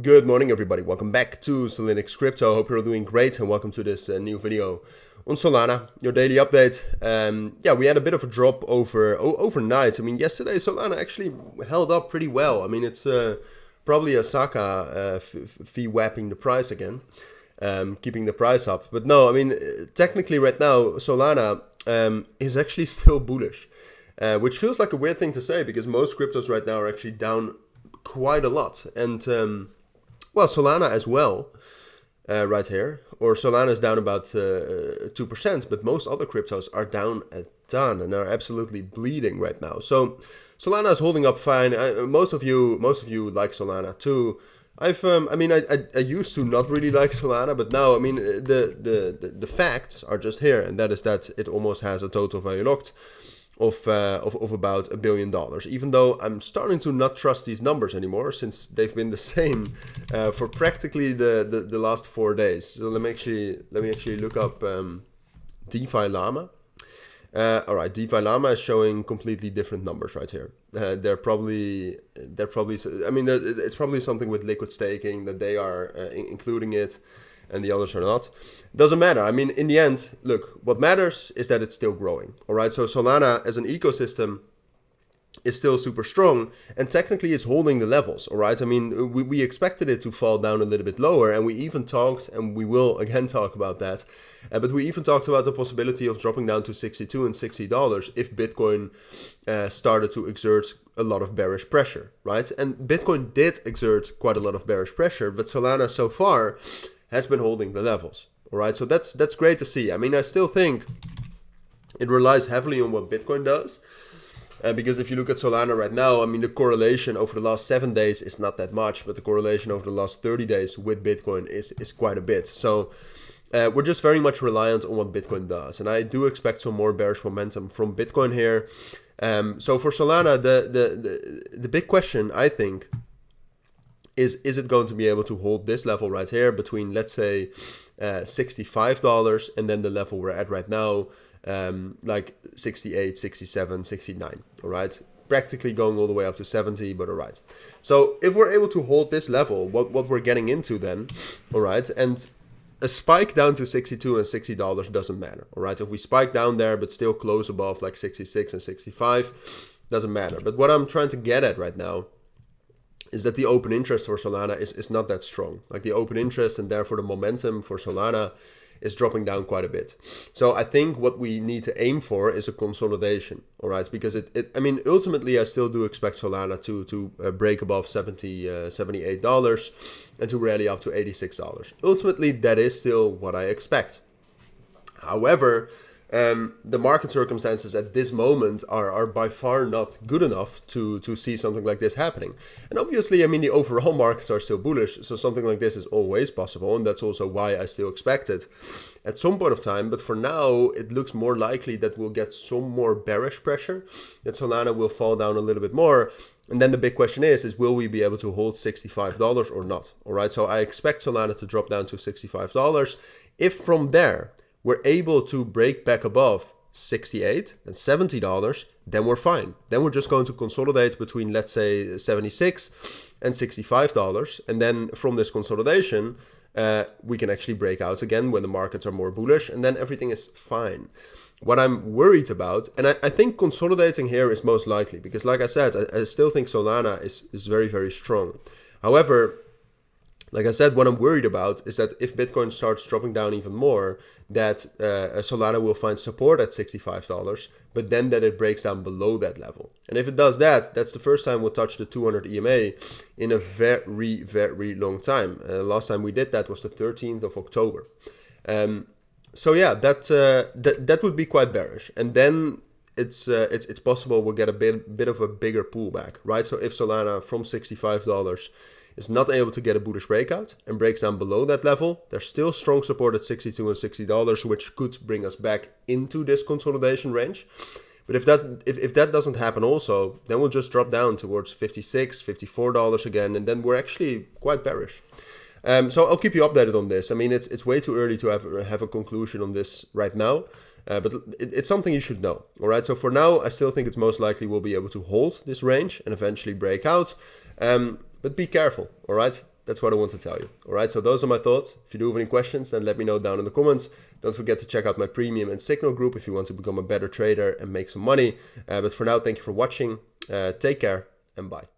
Good morning, everybody. Welcome back to Cilinix Crypto. Hope you're all doing great, and welcome to this new video on Solana, your daily update. Yeah, we had a bit of a drop overnight. I mean, yesterday Solana actually held up pretty well. I mean, it's probably a Saka fee whapping the price again, keeping the price up. But no, I mean, technically right now Solana is actually still bullish, which feels like a weird thing to say because most cryptos right now are actually down quite a lot. And well, Solana as well, right here. Or Solana is down about 2%, but most other cryptos are down a ton and are absolutely bleeding right now. So Solana is holding up fine. Most of you like Solana too. I used to not really like Solana, but now, I mean, the facts are just here, and that is that it almost has a total value locked of about $1 billion, even though I'm starting to not trust these numbers anymore since they've been the same for practically the last 4 days. So let me actually look up DeFi Llama. All right, DeFi Llama is showing completely different numbers right here. They're probably I mean, it's probably something with liquid staking that they are including it, and the others are not. Doesn't matter. I mean, in the end, look, what matters is that it's still growing. All right, so Solana as an ecosystem is still super strong, and technically it's holding the levels. All right, I mean, we expected it to fall down a little bit lower, and we even talked, and we will again talk about that, but we even talked about the possibility of dropping down to $62 and $60 if Bitcoin started to exert a lot of bearish pressure, right? And Bitcoin did exert quite a lot of bearish pressure, but Solana so far has been holding the levels. All right, so that's great to see. I mean, I still think it relies heavily on what Bitcoin does, because if you look at Solana right now, I mean, the correlation over the last 7 days is not that much, but the correlation over the last 30 days with Bitcoin is quite a bit. So we're just very much reliant on what Bitcoin does, and I do expect some more bearish momentum from Bitcoin here. So for Solana, the big question, I think, is it going to be able to hold this level right here between, let's say, $65 and then the level we're at right now, like 68, 67, 69, all right? Practically going all the way up to 70, but all right. So if we're able to hold this level, what we're getting into then, all right, and a spike down to $62 and $60 doesn't matter, all right? If we spike down there but still close above like 66 and 65, doesn't matter. But what I'm trying to get at right now is that the open interest for Solana is not that strong. Like the open interest and therefore the momentum for Solana is dropping down quite a bit. So I think what we need to aim for is a consolidation, all right? Because I mean, ultimately, I still do expect Solana to break above $78 and to rally up to $86. Ultimately, that is still what I expect. However, the market circumstances at this moment are by far not good enough to see something like this happening. And obviously, I mean, the overall markets are still bullish, so something like this is always possible, and that's also why I still expect it at some point of time. But for now, it looks more likely that we'll get some more bearish pressure, that Solana will fall down a little bit more. And then the big question is will we be able to hold $65 or not? All right, so I expect Solana to drop down to $65. If from there we're able to break back above $68 and $70, then we're fine. Then we're just going to consolidate between, let's say, $76 and $65. And then from this consolidation, we can actually break out again when the markets are more bullish, and then everything is fine. What I'm worried about, and I think consolidating here is most likely, because like I said, I still think Solana is very, very strong. However, like I said, what I'm worried about is that if Bitcoin starts dropping down even more, that Solana will find support at $65, but then that it breaks down below that level. And if it does that, that's the first time we'll touch the 200 EMA in a very, very long time. Last time we did that was the 13th of October. So yeah, that would be quite bearish. And then it's possible we'll get a bit of a bigger pullback, right? So if Solana from $65 is not able to get a bullish breakout and breaks down below that level, there's still strong support at $62 and $60, which could bring us back into this consolidation range. But if that doesn't happen also, then we'll just drop down towards $56, $54 again, and then we're actually quite bearish. So I'll keep you updated on this. I mean, it's way too early to have a conclusion on this right now. But it's something you should know. All right. So for now, I still think it's most likely we'll be able to hold this range and eventually break out. But be careful. All right. that's what I want to tell you. All right, so those are my thoughts. If you do have any questions, then let me know down in the comments. Don't forget to check out my premium and signal group if you want to become a better trader and make some money. But for now, thank you for watching. Take care and bye.